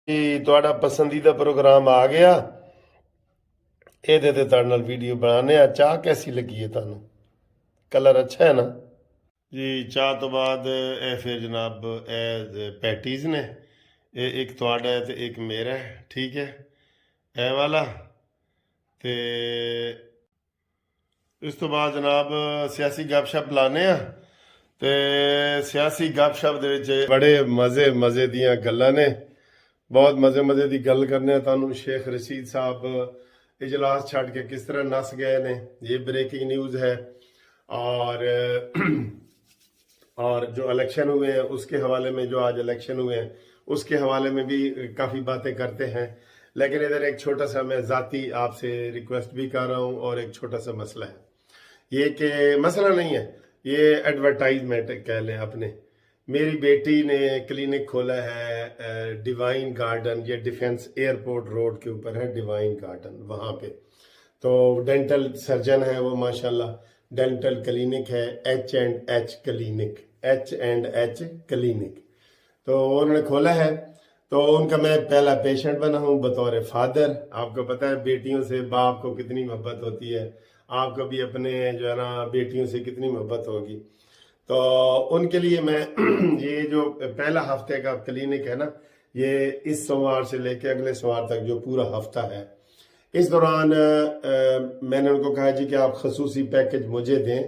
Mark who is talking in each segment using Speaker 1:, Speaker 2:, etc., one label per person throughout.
Speaker 1: ਜੀ ਤੁਹਾਡਾ ਪਸੰਦੀਦਾ ਪ੍ਰੋਗਰਾਮ ਆ ਗਿਆ। ਇਹਦੇ ਤੇ ਤੁਹਾਡੇ ਨਾਲ ਵੀਡੀਓ ਬਣਾਉਂਦੇ ਆ। ਚਾਹ ਕੈਸੀ ਲੱਗੀ ਹੈ ਤੁਹਾਨੂੰ? ਕਲਰ ਅੱਛਾ ਹੈ ਨਾ ਜੀ? ਚਾਹ ਤੋਂ ਬਾਅਦ ਇਹ ਫਿਰ ਜਨਾਬ ਇਹ ਪੈਟੀਜ਼ ਨੇ। ਇਹ ਇੱਕ ਤੁਹਾਡਾ ਹੈ ਤੇ ਇੱਕ ਮੇਰਾ ਹੈ, ਠੀਕ ਹੈ। ਇਹ ਵਾਲਾ ਤੇ ਇਸ ਤੋਂ ਬਾਅਦ ਜਨਾਬ ਸਿਆਸੀ ਗੱਪਸ਼ਪ ਲਾਣੇ ਆ। ਤੇ ਸਿਆਸੀ ਗੱਪਸ਼ਪ ਦੇ ਵਿੱਚ ਬੜੇ ਮਜ਼ੇ ਦੀਆਂ ਗੱਲਾਂ ਨੇ। बहुत मज़े मज़े की गल करने तुहानू शेख रशीद साहब इजलास छड़ के किस तरह नस गए ने, ये ब्रेकिंग न्यूज़ है। और जो इलेक्शन हुए हैं उसके हवाले में, जो आज इलेक्शन हुए हैं उसके हवाले में भी काफ़ी बातें करते हैं। लेकिन इधर एक छोटा सा मैं ज़ाती आपसे रिक्वेस्ट भी कर रहा हूँ और एक छोटा सा मसला है। ये कि मसला नहीं है, ये एडवर्टाइजमेंट कह लें अपने। मेरी बेटी ने क्लिनिक खोला है डिवाइन गार्डन, ये डिफेंस एयरपोर्ट रोड के ऊपर है डिवाइन गार्डन, वहाँ पे तो डेंटल सर्जन है वो माशाल्लाह। डेंटल क्लिनिक है H&H क्लिनिक, H&H क्लिनिक तो उन्होंने खोला है। तो उनका मैं पहला पेशेंट बना हूँ बतौर फादर। आपको पता है बेटियों से बाप को कितनी मोहब्बत होती है, आपको भी अपने जो है ना बेटियों से कितनी मोहब्बत होगी। तो उनके लिए मैं ये जो पहला हफ्ते का क्लिनिक है ना, ये इस सोमवार से लेके अगले सोमवार तक जो पूरा हफ्ता है, इस दौरान मैंने उनको कहा जी कि आप खसूसी पैकेज मुझे दें,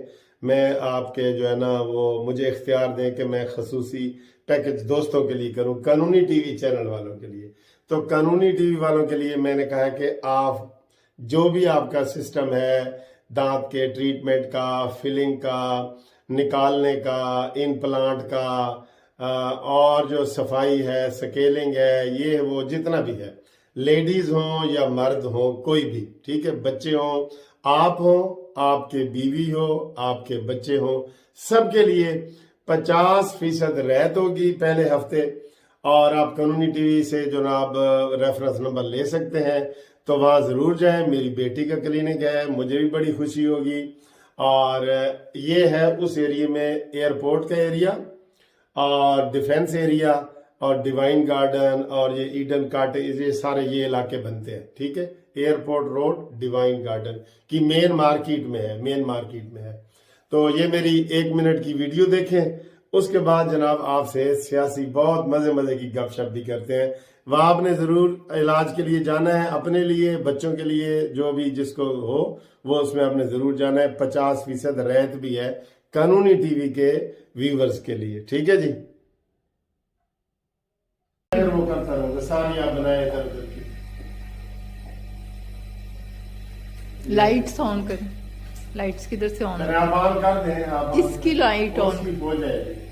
Speaker 1: मैं आपके जो है ना वो मुझे इख्तियार दें कि मैं खसूसी पैकेज दोस्तों के लिए करूं, कानूनी टीवी चैनल वालों के लिए। तो कानूनी टीवी वालों के लिए मैंने कहा कि आप जो भी आपका सिस्टम है, दांत के ट्रीटमेंट का, फिलिंग का, निकालने का, इम्प्लांट का, और जो सफाई है, स्केलिंग है, ये वो जितना भी है, लेडीज हों या मर्द हों, कोई भी, ठीक है, बच्चे हों, आप हों, आपके बीवी हो, आपके बच्चे हों, सबके लिए 50% रियायत होगी पहले हफ्ते। और आप कानूनी टीवी से जनाब रेफरेंस नंबर ले सकते हैं, तो वहाँ ज़रूर जाएं। मेरी बेटी का क्लिनिक है, मुझे भी बड़ी खुशी होगी। और ये है उस एरिया में, एयरपोर्ट का एरिया और डिफेंस एरिया और डिवाइन गार्डन और ये ईडन कॉटेज, ये सारे ये इलाके बनते हैं, ठीक है। एयरपोर्ट रोड डिवाइन गार्डन की मेन मार्केट में है, मेन मार्केट में है। तो ये मेरी 1 मिनट की वीडियो देखें, उसके बाद जनाब आपसे सियासी बहुत मजे की गपशप भी करते हैं। वहाँ आपने ज़रूर इलाज के लिए जाना है, अपने लिए, बच्चों के लिए, जो भी जिसको हो वो उसमें आपने ज़रूर जाना है। 50% रियायत भी है कानूनी टीवी के व्यूवर्स के लिए, ठीक है जी। वो करता रहूंगा, सारी आप बनाए इधर उधर की।
Speaker 2: लाइट्स ऑन करें, लाइट्स किधर से ऑन
Speaker 1: आप ऑन कर दें, आप
Speaker 2: इसकी लाइट ऑन
Speaker 1: हो जाएगी।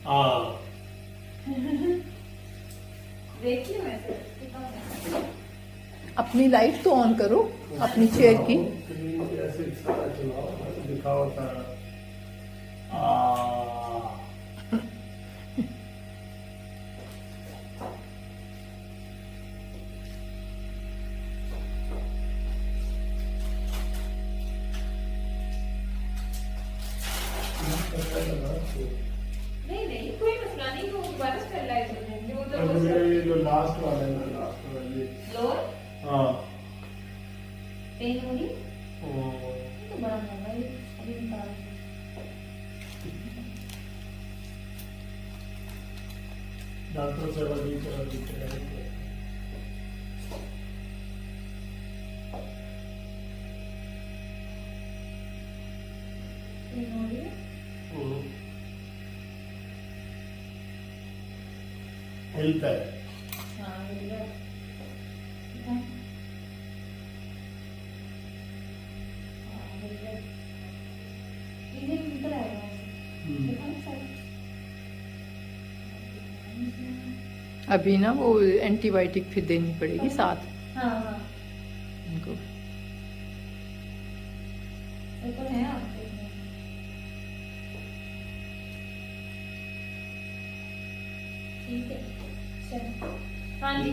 Speaker 1: हाँ
Speaker 3: देखिए
Speaker 2: अपनी लाइट तो ऑन करो अपनी चेयर की।
Speaker 1: ऐसे सारा चलाओ, दिखाओ सारा।
Speaker 3: नहीं कोई मसला नहीं, वो दोबारा स्टेरलाइज हो जाएंगे वो तो बस।
Speaker 1: ये जो लास्ट वाला है ना, लास्ट वाला ये
Speaker 3: लोअर
Speaker 1: हाँ
Speaker 3: पेन होगी तो बड़ा महंगा है, अभी निकाल
Speaker 1: डॉक्टर से वही करा देते हैं।
Speaker 3: पेन होगी।
Speaker 1: हिलता है।
Speaker 3: हाँ मिल गया। इधर निकल आएगा देखा ना सारा।
Speaker 2: अभी ना वो एंटीबायोटिक फिर देनी पड़ेगी साथ
Speaker 3: हाँ
Speaker 2: उनको।
Speaker 3: ये तो है आपके ठीक है चलो। हाँ जी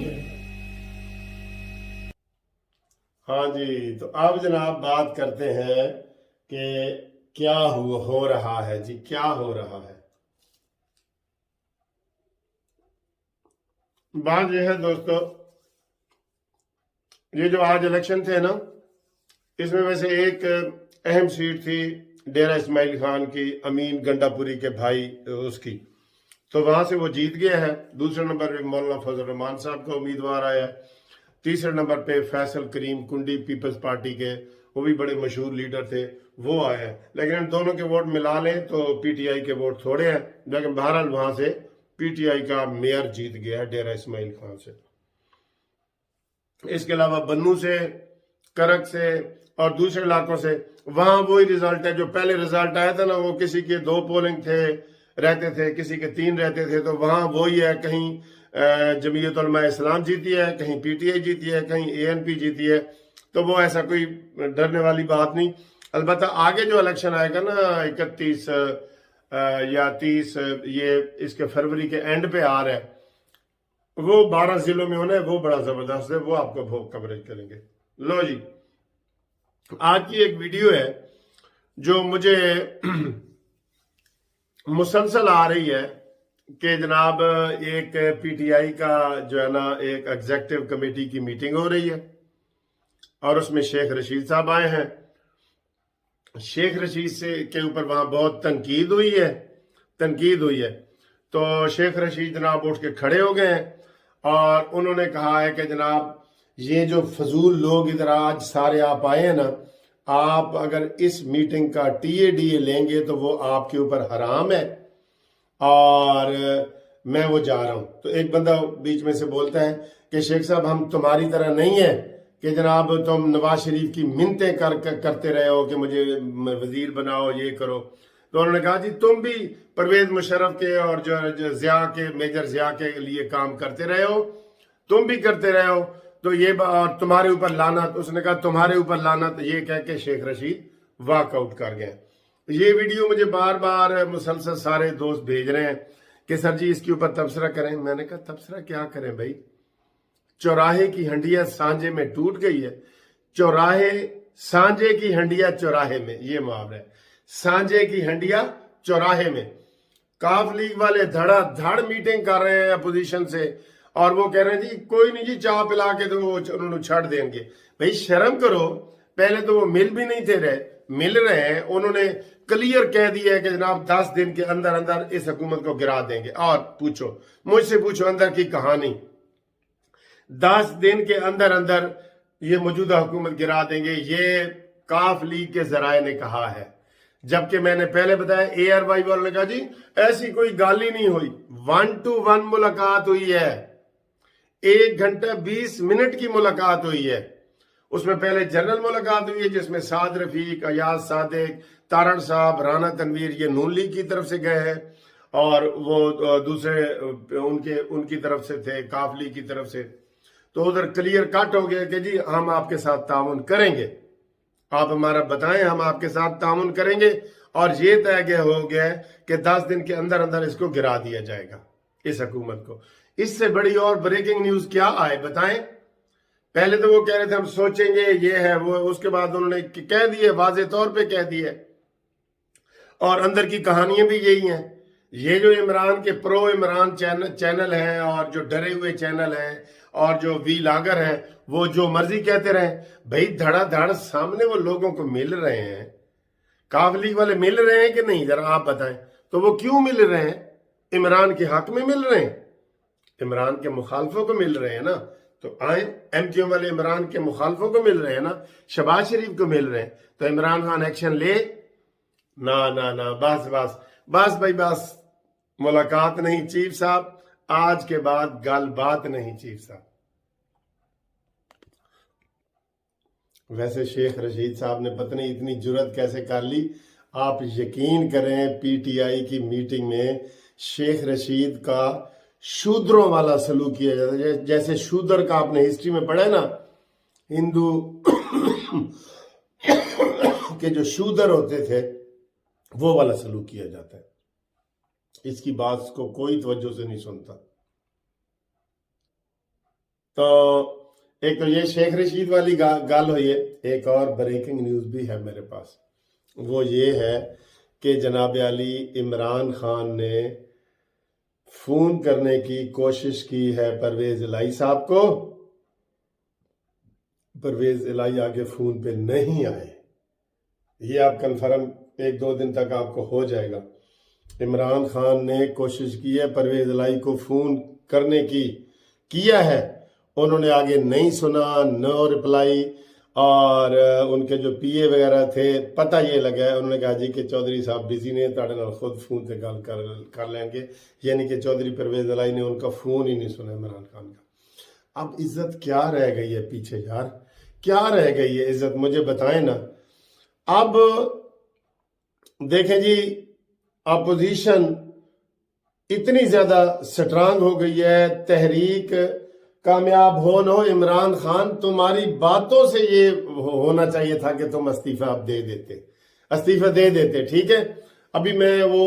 Speaker 1: हाँ जी, तो अब जनाब बात करते हैं कि क्या हो रहा है जी, क्या हो रहा है। बात यह है दोस्तों, ये जो आज इलेक्शन थे ना, इसमें वैसे एक अहम सीट थी डेरा इस्माइल खान की, अमीन गंडापुरी के भाई उसकी, तो वहां से वो जीत गया है। दूसरे नंबर पे मौलाना फजल रहमान साहब का उम्मीदवार आया है। तीसरे नंबर पे फैसल करीम कुंडी पीपल्स पार्टी के, वो भी बड़े मशहूर लीडर थे, वो आए हैं। लेकिन इन दोनों के वोट मिला लें तो पीटीआई के वोट थोड़े हैं, लेकिन बहरहाल वहां से पीटीआई का मेयर जीत गया है डेरा इस्माइल खान से। इसके अलावा बन्नू से, करक से और दूसरे इलाकों से वहां वही रिजल्ट है जो पहले रिजल्ट आया था ना, वो किसी के 2 पोलिंग थे रहते थे, किसी के 3 रहते थे, तो वहां वही है, कहीं जमीयत उलमा इस्लाम जीती है, कहीं पीटीआई जीती है, कहीं एएनपी जीती है। तो वो ऐसा कोई डरने वाली बात नहीं। अलबत्ता आगे जो इलेक्शन आएगा ना 31 या 30, ये इसके फरवरी के एंड पे आ रहा है, वो 12 जिलों में होना है, वो बड़ा जबरदस्त है, वो आपको वो कवरेज करेंगे। लो जी, आज की एक वीडियो है जो मुझे मुसलसल आ रही है कि जनाब एक पीटीआई का जो है ना, एक एग्जीक्यूटिव कमेटी की मीटिंग हो रही है और उसमें शेख रशीद साहब आए हैं। शेख रशीद से के ऊपर वहां बहुत तनकीद हुई है। तो शेख रशीद जनाब उठ के खड़े हो गए हैं और उन्होंने कहा है कि जनाब ये जो फजूल लोग इधर आज सारे आप आए हैं ना, आप अगर इस मीटिंग का टीए लेंगे तो वो आपके ऊपर हराम है और मैं वो जा रहा हूं। तो एक बंदा बीच में से बोलता है कि शेख साहब हम तुम्हारी तरह नहीं है कि जनाब तुम नवाज शरीफ की मिन्नतें करते रहे हो कि मुझे वजीर बनाओ, ये करो। तो उन्होंने कहा जी तुम भी परवेज मुशर्रफ के और जो जिया के, मेजर जिया के लिए काम करते रहे हो, तुम भी करते रहे हो, तो ये और तुम्हारे ऊपर लानत। उसने कहा तुम्हारे ऊपर लानत, ये कह के शेख रशीद वॉकआउट कर गए। ये वीडियो मुझे बार बार मुसलसल सारे दोस्त भेज रहे हैं कि सर जी इसके ऊपर तबसरा करें। मैंने कहा तबसरा क्या करें भाई, चौराहे की हंडिया सांझे में टूट गई है। चौराहे, सांझे की हंडिया चौराहे में, ये मुहावरा है, सांझे की हंडिया चौराहे में। काफ लीग वाले धड़ाधड़ मीटिंग कर रहे हैं अपोजिशन से और वो कह रहे हैं जी कोई नहीं जी, चाय पिला के तो वो उन्होंने छड़ देंगे। भाई शर्म करो, पहले तो वो मिल भी नहीं थे मिल रहे हैं। उन्होंने क्लियर कह दिया है कि जनाब 10 दिन के अंदर अंदर इस हुकूमत को गिरा देंगे। और पूछो, मुझसे पूछो अंदर की कहानी, 10 दिन के अंदर अंदर ये मौजूदा हुकूमत गिरा देंगे, ये काफ लीग के जराए ने कहा है। जबकि मैंने पहले बताया ARY वालों ने कहा जी ऐसी कोई गाल ही नहीं हुई, 1-to-1 मुलाकात हुई है, 1 घंटा 20 मिनट की मुलाकात हुई है। उसमें पहले जनरल मुलाकात हुई है जिसमें साद रफीक, अयाज सादिक, तारण साहब, राना तनवीर ये नून लीग की तरफ से गए हैं और वो दूसरे उनकी तरफ से थे, काफ लीग की तरफ से। तो उधर क्लियर कट हो गया कि जी हम आपके साथ ताउन करेंगे, आप हमारा बताएं, हम आपके साथ ताउन करेंगे। और ये तय हो गया कि 10 दिन के अंदर अंदर इसको गिरा दिया जाएगा, इस हुकूमत को। इससे बड़ी और ब्रेकिंग न्यूज क्या आए बताएं। पहले तो वो कह रहे थे हम सोचेंगे, ये है वो, उसके बाद उन्होंने कह दिए, वाजे तौर पे कह दिए। और अंदर की कहानियां भी यही हैं। ये जो इमरान के प्रो इमरान चैनल हैं और जो डरे हुए चैनल हैं और जो वीलागर हैं, वो जो मर्जी कहते रहे। भाई धड़ाधड़ सामने वो लोगों को मिल रहे हैं, काफ लीग वाले मिल रहे हैं कि नहीं, जरा आप बताएं। तो वो क्यों मिल रहे हैं? इमरान के हक में मिल रहे हैं, इमरान के मुखालफों को मिल रहे हैं ना। तो आए MQM वाले इमरान के मुखालफों को मिल रहे हैं ना, शहबाज शरीफ को मिल रहे हैं। तो इमरान खान एक्शन ले ना ना ना, बस बस बस भाई बस, मुलाकात नहीं चीफ साहब, आज के बाद गल बात नहीं चीफ साहब। वैसे शेख रशीद साहब ने पता नहीं इतनी जुर्रत कैसे कर ली। आप यकीन करें पीटीआई की मीटिंग में शेख रशीद का शूद्रों वाला सलूक किया जाता है। जैसे शूद्र का आपने हिस्ट्री में पढ़ा है ना, हिंदू के जो शूद्र होते थे वो वाला सलूक किया जाता है। इसकी बात को कोई तवज्जो से नहीं सुनता। तो एक तो ये शेख रशीद वाली गाल हुई है। एक और ब्रेकिंग न्यूज भी है मेरे पास। वो ये है कि जनाब अली इमरान खान ने फोन करने की कोशिश की है परवेज इलाही साहब को। परवेज इलाही आगे फोन पे नहीं आए, ये आप कंफर्म 1-2 दिन तक आपको हो जाएगा। इमरान खान ने कोशिश की है परवेज इलाही को फोन करने की, किया है, उन्होंने आगे नहीं सुना, नो रिप्लाई। और उनके जो पीए वगैरह थे, पता ये लगा है, उन्होंने कहा जी कि चौधरी साहब बिजी ने, ताड़े नाल खुद फोन से गल कर लेंगे। यानी कि चौधरी परवेज इलाही ने उनका फोन ही नहीं सुना इमरान खान का। अब इज्जत क्या रह गई है पीछे यार, क्या रह गई है इज्जत, मुझे बताएं ना। अब देखें जी, अपोजिशन इतनी ज्यादा स्ट्रांग हो गई है, तहरीक कामयाब हो न हो, इमरान खान तुम्हारी बातों से ये होना चाहिए था कि तुम इस्तीफा आप दे देते, ठीक है। अभी मैं वो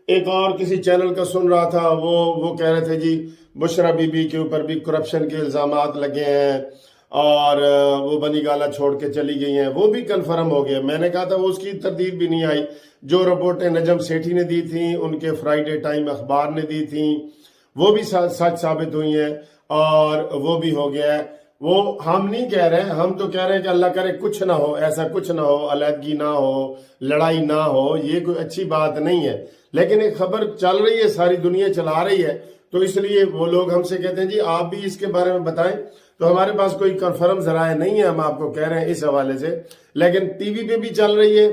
Speaker 1: एक और किसी चैनल का सुन रहा था, वो कह रहे थे जी बुशरा बीबी के ऊपर भी करप्शन के इल्जामात लगे हैं और वो बनी गाला छोड़ के चली गई हैं, वो भी कंफर्म हो गया। मैंने कहा था वो उसकी तरदीद भी नहीं आई। जो रिपोर्टें नजम सेठी ने दी थी, उनके फ्राइडे टाइम अखबार ने दी थी, वो भी सच साबित हुई हैं और वो भी हो गया है। वो हम नहीं कह रहे हैं, हम तो कह रहे हैं कि अल्लाह करे कुछ ना हो, ऐसा कुछ ना हो, अलहदगी ना हो, लड़ाई ना हो, ये कोई अच्छी बात नहीं है। लेकिन एक खबर चल रही है, सारी दुनिया चला रही है, तो इसलिए वो लोग हमसे कहते हैं जी आप भी इसके बारे में बताएं। तो हमारे पास कोई कंफर्म जराए नहीं है, हम आपको कह रहे हैं इस हवाले से। लेकिन टीवी पे भी चल रही है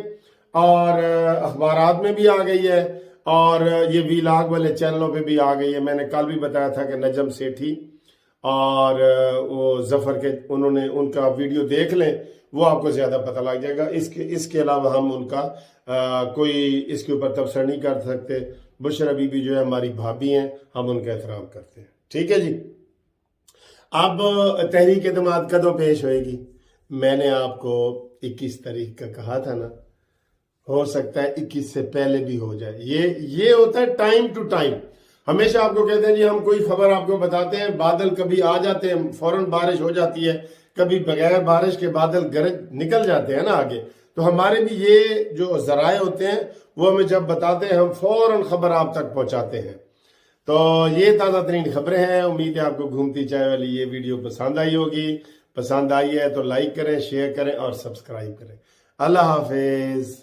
Speaker 1: और अखबारात में भी आ गई है और ये वीलाग वाले चैनलों पे भी आ गई है। मैंने कल भी बताया था कि नजम सेठी और वो जफर के, उन्होंने उनका वीडियो देख लें, वो आपको ज्यादा पता लग जाएगा। इसके अलावा हम उनका कोई इसके ऊर तबसरा नहीं कर सकते। बुशरा बीबी जो है हमारी भाभी हैं, हम उनका एहतराम करते हैं, ठीक है जी। अब तहरीक एतमाद कदों पेश होएगी? मैंने आपको 21 तारीख का कहा था ना, हो सकता है 21 से पहले भी हो जाए। ये होता है टाइम टू टाइम। हमेशा आपको कहते हैं जी हम कोई खबर आपको बताते हैं, बादल कभी आ जाते हैं, फौरन बारिश हो जाती है, कभी बगैर बारिश के बादल गरज निकल जाते हैं ना आगे। तो हमारे भी ये जो जराए होते हैं वो हमें जब बताते हैं, हम फौरन खबर आप तक पहुंचाते हैं। तो ये ताज़ा तरीन खबरें हैं। उम्मीद है आपको घूमती चाय वाली ये वीडियो पसंद आई होगी। पसंद आई है तो लाइक करें, शेयर करें और सब्सक्राइब करें। अल्लाह हाफिज।